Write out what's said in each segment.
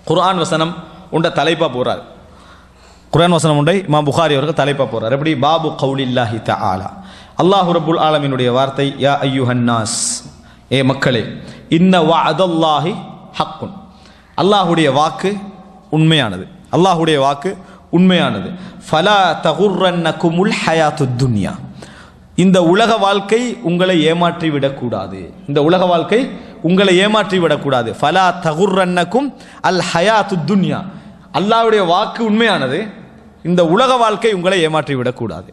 குர்ஆன் வசனம் உண்ட தலைப்பாக போகிறார். குர்ஆன் வசனம் உண்டை இமாம் புகாரி அவர்கள் தலைப்பாக போகிறார். எப்படி? பாபு கௌலில்லாஹி தஆலா, அல்லாஹு ரப்புல் ஆலமீனுடைய வார்த்தை, யா அய்யுஹன்னாஸ், ஏ மக்களே, இன்ன வஅதல்லாஹி ஹக்குன், அல்லாஹுடைய வாக்கு உண்மையானது, அல்லாஹுடைய வாக்கு உண்மையானது. ஃபலா தகுர்ரன்னகுமுல் ஹயாத்துத் துன்யா, இந்த உலக வாழ்க்கை உங்களை ஏமாற்றி விடக்கூடாது, இந்த உலக வாழ்க்கை உங்களை ஏமாற்றி விடக்கூடாது. ஃபலா தகுர்ரன்னகும் அல் ஹயாத்துத் துன்யா, அல்லாஹ்வுடைய வாக்கு உண்மையானது, இந்த உலக வாழ்க்கை உங்களை ஏமாற்றி விடக்கூடாது.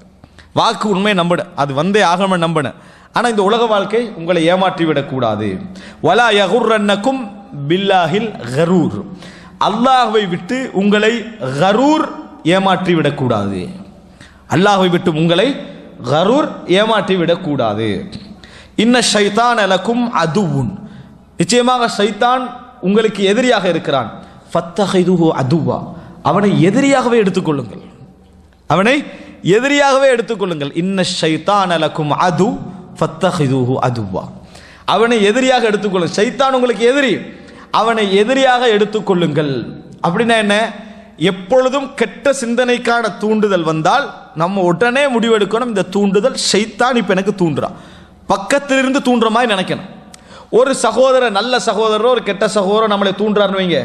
வாக்கு உண்மை நம்புன, அது வந்தே ஆகம நம்பன, ஆனால் இந்த உலக வாழ்க்கை உங்களை ஏமாற்றி விடக்கூடாது. வலா யகுர்ரன்னகும் பில்லாஹில் கரூர், அல்லாஹ்வை விட்டு உங்களை கரூர் ஏமாற்றி விடக்கூடாது, அல்லாஹ்வை விட்டு உங்களை கரூர் ஏமாற்றி விடக்கூடாது. இன்ன ஷைத்தான் லக்கும் அதுவுன், நிச்சயமாக ஷைத்தான் உங்களுக்கு எதிரியாக இருக்கிறான். ஃபத்தஹிதுஹு அதுவா, அவனை எதிரியாகவே எடுத்துக்கொள்ளுங்கள், அவனை எதிரியாகவே எடுத்துக்கொள்ளுங்கள். இன்ன ஷைத்தான் லக்கும் அது ஃபத்தஹிதுஹு அதுவா, அவனை எதிரியாக எடுத்துக்கொள்ளுங்கள். ஷைத்தான் உங்களுக்கு எதிரி, அவனை எதிரியாக எடுத்துக்கொள்ளுங்கள். அப்படின்னா என்ன? எப்பொழுதும் கெட்ட சிந்தனைக்கான தூண்டுதல் வந்தால் நம்ம உடனே முடிவெடுக்கணும், இந்த தூண்டுதல் ஷைத்தான் இப்போ எனக்கு தூண்டுறான், பக்கத்திலிருந்து தூண்டுற மாதிரி நினைக்கணும். ஒரு சகோதரர், நல்ல சகோதரரோ ஒரு கெட்ட சகோதரோ நம்மளை தூண்டுறாருன்னு வைங்க,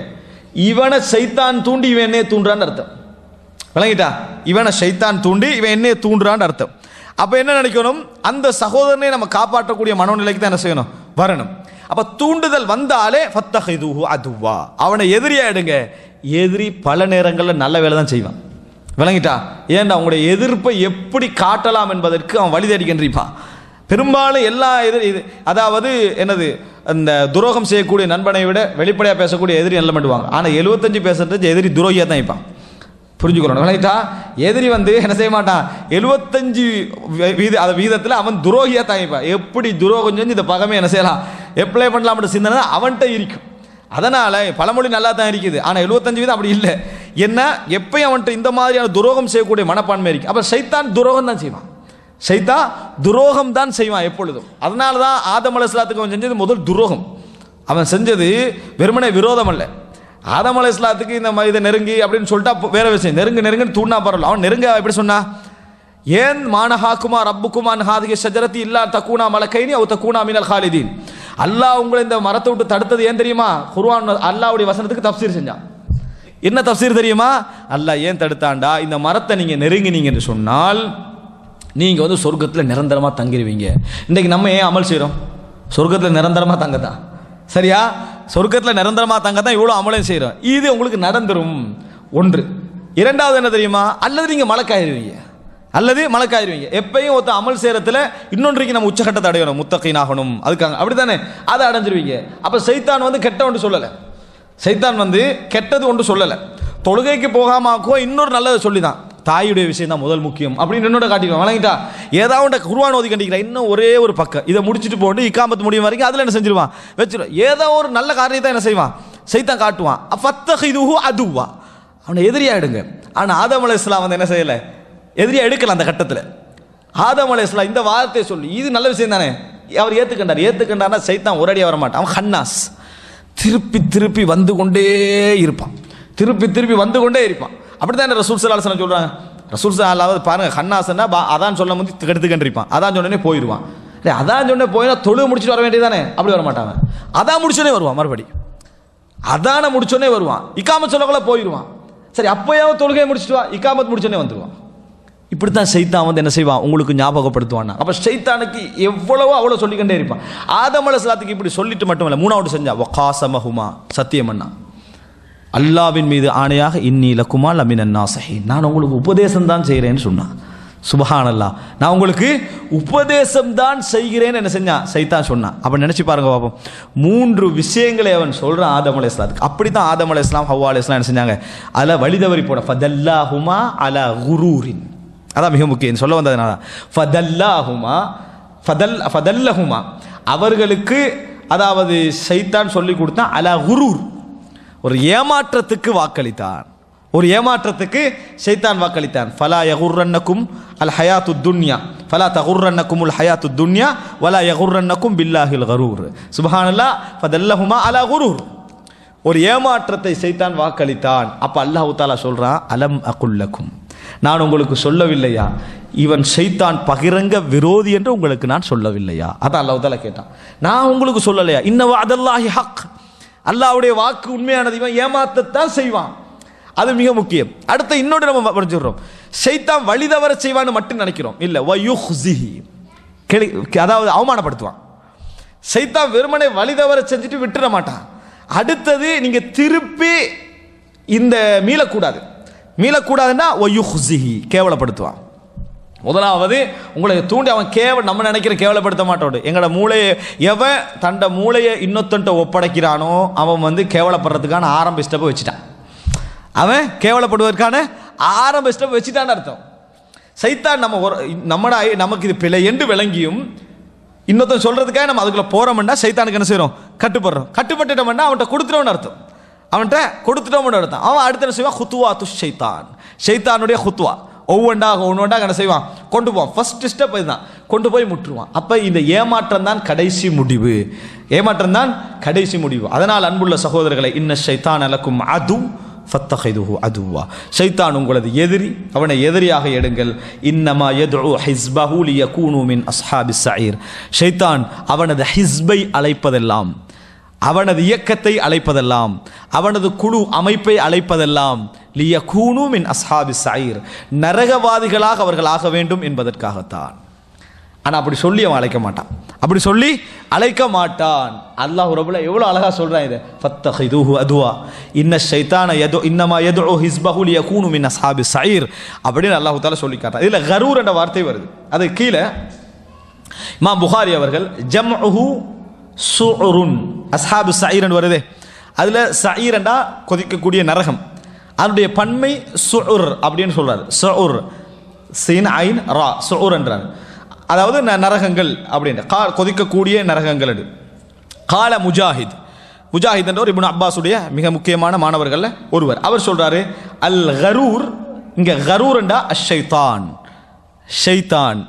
இவனை ஷைத்தான் தூண்டி இவன் என்னைய தூண்டுறான்னு அர்த்தம். விளங்கிட்டா? இவனை ஷைத்தான் தூண்டி இவன் என்னைய தூண்டுறான்னு அர்த்தம். அப்போ என்ன நினைக்கணும்? அந்த சகோதரனை நம்ம காப்பாற்றக்கூடிய மனோநிலைக்கு தான் என்ன செய்யணும்? வரணும். அப்போ தூண்டுதல் வந்தாலே ஃபத்தஹிதுஹு அதுவா, அவனை எதிரியா எடுங்க. எதிரி பல நேரங்களில் நல்ல வேலை தான் செய்வான். விளங்கிட்டா? ஏன்டா உங்களுடைய எதிர்ப்பை எப்படி காட்டலாம் என்பதற்கு அவன் வழி தேடிக்கின்றிருப்பான். பெரும்பாலும் எல்லா அதாவது என்னது, அந்த துரோகம் செய்யக்கூடிய நண்பனை விட வெளிப்படையாக பேசக்கூடிய எதிரி நல்ல பண்ணுவாங்க. ஆனால் 75% எதிரி துரோகியாக தான் இருப்பான். புரிஞ்சுக்கணும். விளங்கிட்டா? எதிரி என்ன செய்ய மாட்டான், 75% வீதத்தில் அவன் துரோகியாக தான் இருப்பான். எப்படி துரோகம் செஞ்சு இந்த பகமே என்ன செய்யலாம், எப்ளை பண்ணலாம்னு சிந்தனை அவன்கிட்ட இருக்கும். அதனால் பழமொழி நல்லா தான் இருக்குது, ஆனால் 75% அப்படி இல்லை. என்ன, எப்பயும் அவன்கிட்ட இந்த மாதிரியான துரோகம் செய்யக்கூடிய மனப்பான்மை இருக்கு. அப்போ ஷைத்தான் துரோகம் தான் செய்வான், ஷைத்தான் துரோகம் தான் செய்வான் எப்பொழுதும். அதனால தான் ஆதம் அலைஹிஸ்ஸலாத்துக்கு அவன் செஞ்சது முதல் துரோகம். அவன் செஞ்சது வெறுமனே விரோதம் அல்ல. ஆதம் அலைஹிஸ்ஸலாத்துக்கு இந்த இதை நெருங்கி அப்படின்னு சொல்லிட்டா வேற விஷயம், நெருங்குன்னு தூண்டா பரவாயில்ல. அவன் நெருங்க எப்படி சொன்னா, ஏன் மானஹாக்குமா ரப்புக்குமான் ஹாதிஹி ஷஜரத்தி இல்லா தக்கூனா மலக்கைனி அவ் தக்கூனா மினல் ஹாலிதீன், அல்லாஹ் உங்களை இந்த மரத்தை விட்டு தடுத்தது ஏன் தெரியுமா? குர்ஆன் அல்லாஹ்வுடைய வசனத்துக்கு தஃப்சீர் செஞ்சான். என்ன தஃப்சீர் தெரியுமா? அல்லாஹ் ஏன் தடுத்தாண்டா, இந்த மரத்தை நீங்க நெருங்கினீங்க என்று சொன்னால் நீங்க சொர்க்கத்தில் நிரந்தரமாக தங்கிடுவீங்க. இன்னைக்கு நம்ம ஏன் அமல் செய்கிறோம்? சொர்க்கத்தில் நிரந்தரமாக தங்கத்தான். சரியா? சொர்க்கத்தில் நிரந்தரமாக தங்கத்தான் இவ்வளோ அமலையும் செய்கிறோம். இது உங்களுக்கு நடந்துரும். ஒன்று. இரண்டாவது என்ன தெரியுமா? அல்லது நீங்கள் மலக்காயிருவீங்க, அல்லது மலக்காயிருவீங்க. எப்பயும் ஒருத்த அமல் செய்கிறதுல இன்னொன்றைக்கு நம்ம உச்சகட்டத்தை அடையணும், முத்தகீன் ஆகணும், அதுக்காக அப்படி தானே, அதை அடைஞ்சிருவீங்க. அப்போ சைத்தான் கெட்ட ஒன்று சொல்லலை, சைத்தான் கெட்டது ஒன்று சொல்லலை. தொழுகைக்கு போகாமல் ஆக்குவோ இன்னொரு நல்லதை சொல்லி தான், தாயுடைய விஷயம் தான் முதல் முக்கியம் அப்படின்னு என்னோட காட்டிடுவான். வழங்கிட்டா? ஏதாவது குர்ஆன் ஓதி கண்டிக்கிறா, இன்னும் ஒரே ஒரு பக்கம் இதை முடிச்சுட்டு போட்டு இக்காமத்து முடியும் வரைக்கும் அதில் என்ன செஞ்சிருவான், வச்சிருவான். ஏதோ ஒரு நல்ல காரியத்தை என்ன செய்வான், சைத்தான் காட்டுவான். ஃபத்தஹிதுஹு அதுவா, அவனை எதிரியா எடுங்க. ஆனால் ஆதம் அலைஹிஸ்ஸலாம் என்ன செய்யலை, எதிரியா எடுக்கல. அந்த கட்டத்தில் ஆதம் அலைஹிஸ்ஸலாம் இந்த வார்த்தையை சொல்லி, இது நல்ல விஷயம் தானே, அவர் ஏற்றுக்கண்டார்னா சைத்தான் ஒரேடியாக வர மாட்டான். அவன் ஹன்னாஸ், திருப்பி திருப்பி வந்து கொண்டே இருப்பான், திருப்பி திருப்பி வந்து கொண்டே இருப்பான். அப்படி தான் ரசூல் ஸல்லல்லாஹு அலைஹி வஸல்லம் சொல்கிறாங்க. ரசூல் ஸல்லல்லாஹு பாருங்க, ஹன்னாஸ்னா அதான் சொல்ல வந்து கெடுத்துக்கண்டிருப்பான். அதான் சொன்னே போயிடுவான். அதான் சொன்னே போயினா தொழுகை முடிச்சுட்டு வர வேண்டியதானே, அப்படி வர மாட்டாங்க. அதான் முடிச்சோடனே வருவான், மறுபடி அதான முடிச்சோடனே வருவான். இக்காமத் சொல்லக்குள்ள போயிடுவான். சரி, அப்போயாவது தொழுகையை முடிச்சுட்டு வா, இக்காமத் முடிச்சோடனே வந்துடுவான். இப்படித்தான் ஷைத்தான் என்ன செய்வான், உங்களுக்கு ஞாபகப்படுத்துவான். அப்போ ஷைத்தானுக்கு எவ்வளவோ அவ்வளோ சொல்லிக்கிட்டே இருப்பான். ஆதம் அலைஹிஸ்ஸலாத்துக்கு இப்படி சொல்லிட்டு மட்டும் இல்லை, மூணாவது செஞ்சா வகாஸமஹுமா, சத்தியம் பண்ணா, அல்லாவின் மீது ஆணையாக இன்னி லக்குமா லமினன் நாஸிஹீன், நான் உங்களுக்கு உபதேசம் தான் செய்கிறேன்னு சொன்னான். சுப்ஹானல்லாஹ், நான் உங்களுக்கு உபதேசம் தான் செய்கிறேன்னு என்ன செஞ்சான், சைத்தான் சொன்னான். அப்போ நினச்சி பாருங்க பாப்போம், 3 விஷயங்களை அவன் சொல்கிறான் ஆதம் அலைஹிஸ்ஸலாத்துக்கு. அப்படி தான் ஆதம் அலைஹிஸ்ஸலாம் ஹவ்வா அலைஹிஸ்ஸலாம் என்ன செஞ்சாங்க, அதில் வழிதவறி போட ஃபதல்லாஹுமா அலா குரூரின், அதான் மிக முக்கியம் சொல்ல வந்ததுனால. ஃபதல்லஹுமா, அவர்களுக்கு அதாவது சைத்தான் சொல்லி கொடுத்தான், அலா குரூர், ஒரு ஏமாற்றத்துக்கு வாக்களித்தான், ஒரு ஏமாற்றத்துக்கு ஷைத்தான் வாக்களித்தான். ஃபலா யகுர்ரன்னக்கும் அல் ஹயாத்துத் துன்யா, ஃபலா தகுர்ரன்னக்கும் அல் ஹயாத்துத் துன்யா வலா யகுர்ரன்னக்கும் பில்லாஹில் கரூர். சுப்ஹானல்லாஹ், ஃபதல்லஹுமா அலா குரூர், ஒரு ஏமாற்றத்தை சைத்தான் வாக்களித்தான். அப்ப அல்லாஹ் தஆலா சொல்றான், அலம் அகுல்லக்கும், நான் உங்களுக்கு சொல்லவில்லையா இவன் ஷைத்தான் பகிரங்க விரோதி என்று உங்களுக்கு நான் சொல்லவில்லையா? அதான் அல்லாஹ் தஆலா கேட்டான், நான் உங்களுக்கு சொல்லலையா? இன்ன வஅதல்லாஹி ஹக், அல்லாஹ்வுடைய வாக்கு உண்மையானது, இவன் ஏமாத்தத்தான் செய்வான். அது மிக முக்கியம். அடுத்த இன்னொரு நம்ம படிச்சிடுறோம், ஷைத்தான் வழி தவற செய்வான்னு மட்டும் நினைக்கிறோம். இல்ல, வயுஹ்ஸிஹி, அதாவது அவமானப்படுத்துவான். ஷைத்தான் வெறுமனே வழி தவற செஞ்சுட்டு விட்டுற மாட்டான். அடுத்தது நீங்க திருப்பி இந்த மீளக்கூடாதுன்னா வயுஹ்ஸிஹி, கேவலப்படுத்துவான். முதலாவது உங்களை தூண்டி அவன் நம்ம நினைக்கிற கேவலப்படுத்த மாட்டோடு. எங்களோட மூளையை எவன் தண்ட மூளையை இன்னொத்தன்ட்ட ஒப்படைக்கிறானோ அவன் கேவலப்படுறதுக்கான ஆரம்ப ஸ்டெப்பை வச்சுட்டான். அவன் கேவலப்படுவதற்கான ஆரம்ப ஸ்டெப் வச்சுட்டான்னு அர்த்தம். சைத்தான் நமக்கு இது பிழை என்று விளங்கியும் இன்னொருத்தன் சொல்றதுக்காக நம்ம அதுக்குள்ள போறோம்னா சைத்தானுக்கு என்ன செய்யறோம்? கட்டுப்பட்டுட்டோம்னா அவன்கிட்ட கொடுத்துட்டோம்னு அர்த்தம். அவன் அடுத்த என்ன செய்வான்? ஹுத்துவாத்து ஷைத்தான், ஷைத்தானுடைய ஹுத்துவா. ஒவ்வொன்றாக என்ன செய்வான்? கொண்டு போவான். ஃபர்ஸ்ட் ஸ்டெப் இதுதான், கொண்டு போய் முற்றுவான். அப்ப இந்த ஏமாற்றம் தான் கடைசி முடிவு. அதனால் அன்புள்ள சகோதரர்களை, இன்ன ஷைத்தான் லக்கும் அது ஃபத்தஹிதுஹு அதுவா, ஷைத்தான் உங்களது எதிரி, அவனை எதிரியாக எடுங்கள். இன்னமா யதுஉ ஹிஸ்பஹு லியகூனு மின் அஸ்ஹாபிஸ் ஸஈர், ஷைத்தான் அவனது ஹிஸ்பை அழைப்பதெல்லாம், அவனது இயக்கத்தை அழைப்பதெல்லாம், அவனது குழு அமைப்பை அழைப்பதெல்லாம் லியகூனு மின் அஸ்ஹாபிஸ் ஸஈர், நரகவாதிகளாக அவர்கள் ஆக வேண்டும் என்பதற்காகத்தான். ஆனால் அப்படி சொல்லி அவன் அழைக்க மாட்டான். அல்லாஹ் ரப்பல் எவ்வளோ அழகா சொல்றான் இதை, ஃபத்தஹிதுஹு அதுவா இன்ன ஷைத்தான இன்னமா யதுஉ ஹிஸ்பஹு லியகூனு மின் அஸ்ஹாபிஸ் ஸஈர் அப்படின்னு அல்லாஹ் தஆலா சொல்லி காட்டுறான். இதில் கரூர் என்ற வார்த்தை வருது. அது கீழே இமாம் புகாரி அவர்கள் ஜம்உஹு சுஉருன் அஸ்ஹாபு ஸஈர் என்று வருதே, அதில் ஸஈர் என்றா கொதிக்கக்கூடிய நரகம், அதனுடைய பன்மை சுஉர் அப்படின்னு சொல்றாரு. சுஉர் சீன் ஐன் ரா, சுஉர் என்றார். அதாவது நரகங்கள் அப்படின்ற கொதிக்கக்கூடிய நரகங்கள். கால முஜாஹித் என்ற இப்னு அப்பாஸுடைய மிக முக்கியமான மாணவர்கள் ஒருவர், அவர் சொல்றாரு, அல் கரூர், இங்க கரூர் என்றா அஷைத்தான், ஷைத்தான்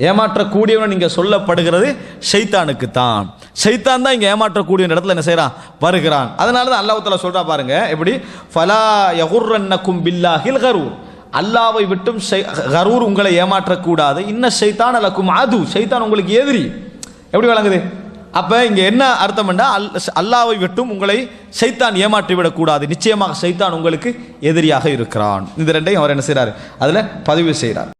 ஏமாற்றக்கூடியவன் இங்க சொல்லப்படுகிறது ஷைத்தானுக்கு தான். ஷைத்தான் தான் இங்க ஏமாற்றக்கூடிய இடத்துல என்ன செய்யறான்? வருகிறான். அதனால தான் அல்லாஹ் தஆலா சொல்றா பாருங்க, எப்படி ஃபலா யகுர்ரன்னக்கும் பில்லாஹில் கரூர், அல்லாவை விட்டும் கரூர் உங்களை ஏமாற்றக்கூடாது. இன்ன ஷைத்தான லக்கும் அது, ஷைத்தான் உங்களுக்கு எதிரி. எப்படி வழங்குது? அப்ப இங்க என்ன அர்த்தம் என்றா, அல்லாவை விட்டும் உங்களை ஷைத்தான் ஏமாற்றிவிடக் கூடாது, நிச்சயமாக ஷைத்தான் உங்களுக்கு எதிரியாக இருக்கிறான். இந்த ரெண்டையும் அவர் என்ன செய்யறாரு? அதுல பதிவு செய்யறார்.